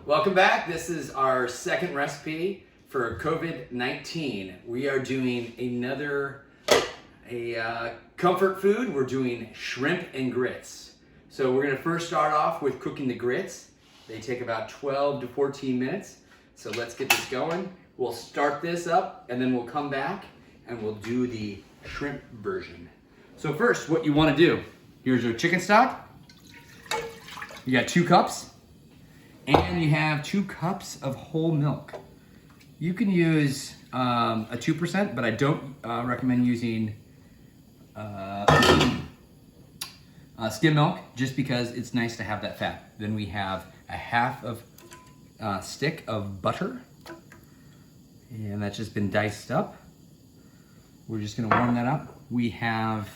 Welcome back. This is our second recipe for COVID-19. We are doing another comfort food. We're doing shrimp and grits. So we're gonna first start off with cooking the grits. They take about 12 to 14 minutes. So let's get this going. We'll start this up and then we'll come back and we'll do the shrimp version. So first, what you wanna do, here's your chicken stock. You got 2 cups. And you have 2 cups of whole milk. You can use a 2%, but I don't recommend using skim milk just because it's nice to have that fat. Then we have a half of stick of butter, and that's just been diced up. We're just gonna warm that up. We have,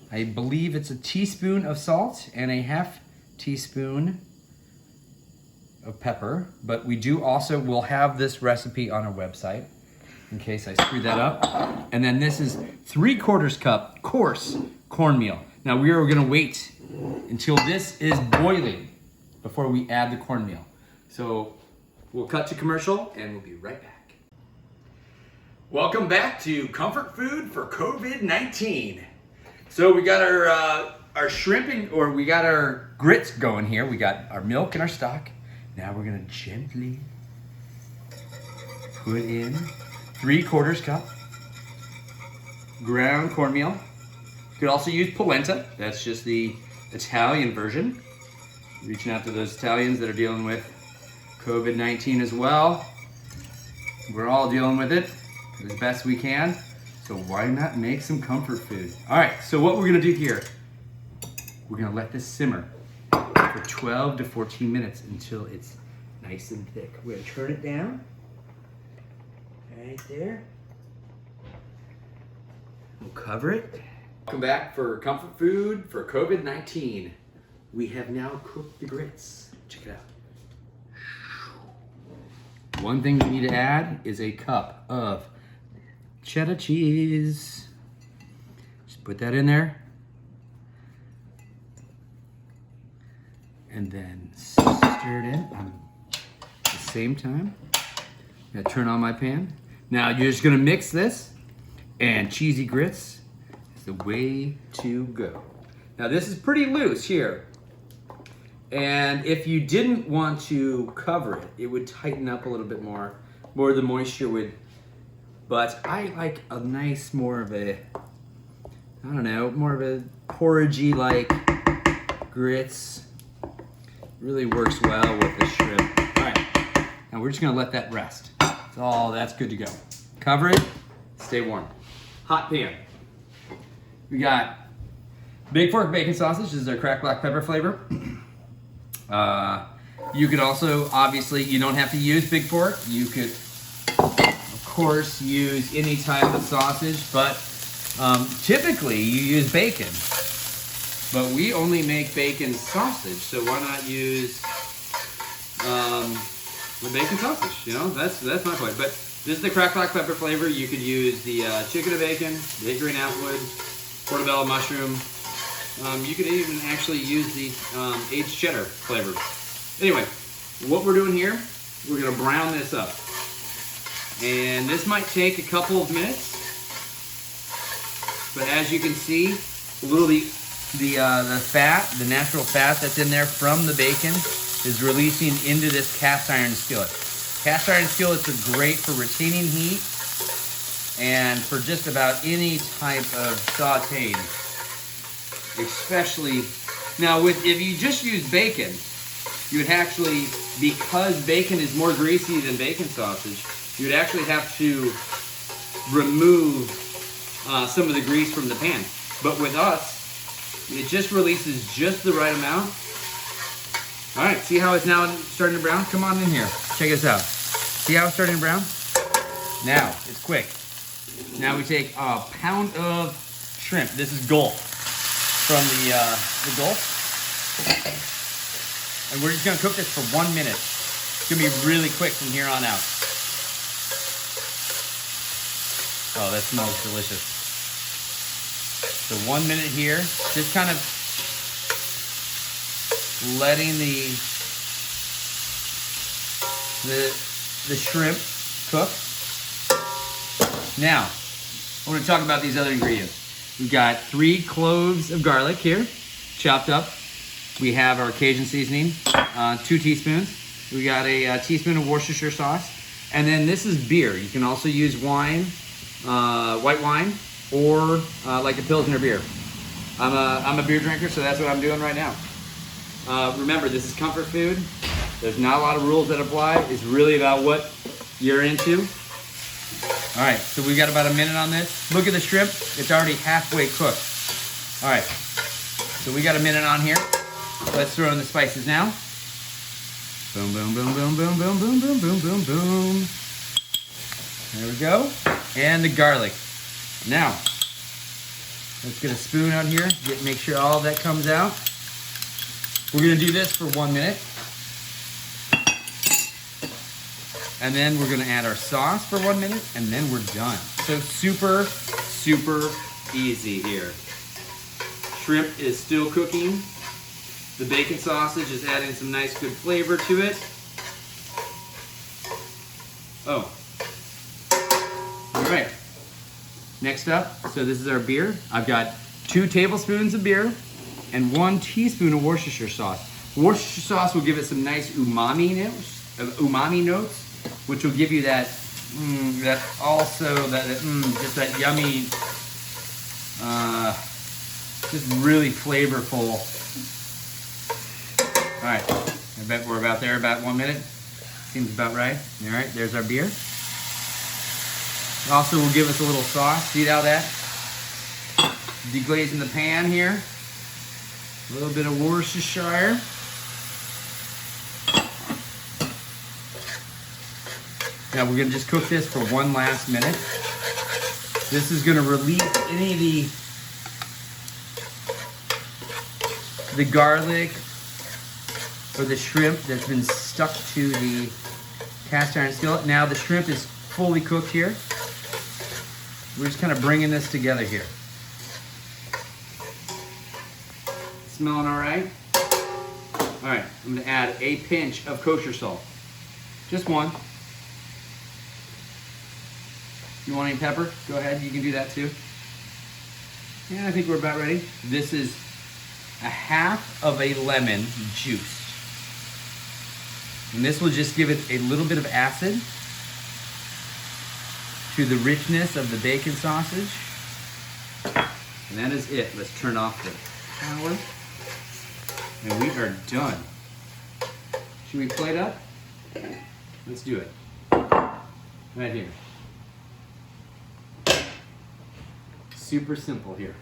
I believe it's a teaspoon of salt and a half teaspoon of pepper, but we do also, we'll have this recipe on our website in case I screwed that up. And then this is 3/4 cup coarse cornmeal. Now we are gonna wait until this is boiling before we add the cornmeal. So we'll cut to commercial and we'll be right back. Welcome back to Comfort Food for COVID-19. So we got our shrimp or we got our grits going here. We got our milk and our stock. Now we're gonna gently put in 3/4 cup ground cornmeal. You could also use polenta. That's just the Italian version. Reaching out to those Italians that are dealing with COVID-19 as well. We're all dealing with it as best we can. So why not make some comfort food? All right, so what we're gonna do here, we're gonna let this simmer for 12 to 14 minutes until it's nice and thick. We're gonna turn it down, right there. We'll cover it. Welcome back for comfort food for COVID-19. We have now cooked the grits. Check it out. One thing we need to add is a cup of cheddar cheese. Just put that in there. And then stir it in at the same time. I'm gonna turn on my pan. Now you're just gonna mix this, and cheesy grits is the way to go. Now this is pretty loose here. And if you didn't want to cover it, it would tighten up a little bit more. More of the moisture would, but I like a nice, more of a porridgey like grits. Really works well with the shrimp. All right, now we're just gonna let that rest. That's good to go. Cover it, stay warm. Hot pan. We got Big Fork bacon sausage. This is our cracked black pepper flavor. You could also, obviously, you don't have to use Big Fork. You could, of course, use any type of sausage, but typically you use bacon. But we only make bacon sausage, so why not use the bacon sausage? You know, that's my point. But this is the cracked black pepper flavor. You could use the chicken and bacon, the hickory and applewood, portobello mushroom. You could even actually use the aged cheddar flavor. Anyway, what we're doing here, we're gonna brown this up. And this might take a couple of minutes, but as you can see, a little the fat, the natural fat that's in there from the bacon is releasing into this cast iron skillet. Cast iron skillets are great for retaining heat and for just about any type of sauteing. Especially, now if you just use bacon, you would actually, because bacon is more greasy than bacon sausage, you would actually have to remove some of the grease from the pan. But with us, it just releases just the right amount. All right, see how it's now starting to brown? Come on in here, check this out. See how it's starting to brown? Now, it's quick. Now we take a pound of shrimp. This is Gulf, from the Gulf. And we're just gonna cook this for 1 minute. It's gonna be really quick from here on out. Oh, that smells delicious. So 1 minute here, just kind of letting the the shrimp cook. Now, I want to talk about these other ingredients. We've got 3 cloves of garlic here, chopped up. We have our Cajun seasoning, 2 teaspoons. We got a teaspoon of Worcestershire sauce. And then this is beer. You can also use wine, white wine, or like a Pilsner beer. I'm a beer drinker, so that's what I'm doing right now. Remember, this is comfort food. There's not a lot of rules that apply. It's really about what you're into. All right, so we got about a minute on this. Look at the shrimp. It's already halfway cooked. All right, so we got a minute on here. Let's throw in the spices now. Boom, boom, boom, boom, boom, boom, boom, boom, boom, boom, boom. There we go. And the garlic. Now, let's get a spoon out here. Make sure all of that comes out. We're gonna do this for 1 minute. And then we're gonna add our sauce for 1 minute, and then we're done. So super, super easy here. Shrimp is still cooking. The bacon sausage is adding some nice good flavor to it. Oh. All right. Next up, so this is our beer. I've got 2 tablespoons of beer and 1 teaspoon of Worcestershire sauce. Worcestershire sauce will give it some nice umami notes, which will give you that, just that yummy, just really flavorful. All right, I bet we're about there, about 1 minute. Seems about right. All right, there's our beer. Also will give us a little sauce. See how that? Deglazing the pan here. A little bit of Worcestershire. Now we're gonna just cook this for 1 last minute. This is gonna release any of the garlic or the shrimp that's been stuck to the cast iron skillet. Now the shrimp is fully cooked here. We're just kind of bringing this together here. Smelling all right? All right, I'm gonna add a pinch of kosher salt. Just 1. You want any pepper? Go ahead, you can do that too. Yeah, I think we're about ready. This is a half of a lemon juice. And this will just give it a little bit of acid to the richness of the bacon sausage. And that is it. Let's turn off the power. And we are done. Should we plate up? Let's do it. Right here. Super simple here.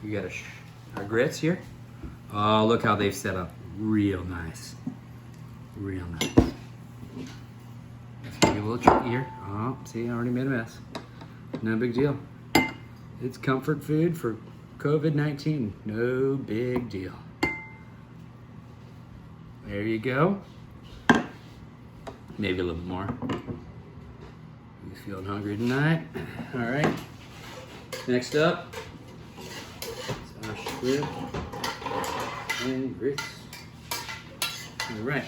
We got our grits here. Oh, look how they've set up. Real nice. Real nice. It's gonna be a little tricky here. Oh, see, I already made a mess. No big deal. It's comfort food for COVID-19. No big deal. There you go. Maybe a little bit more. You feeling hungry tonight? All right. Next up, it's our shrimp and grits. All right.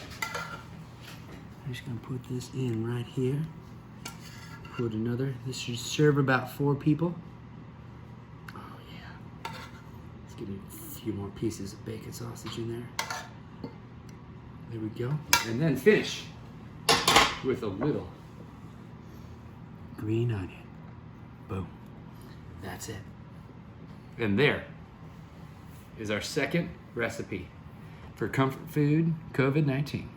I'm just gonna put this in right here. Put another. This should serve about 4 people. Oh yeah. Let's get a few more pieces of bacon sausage in there. There we go. And then finish with a little green onion. Boom. That's it. And there is our second recipe for comfort food COVID-19.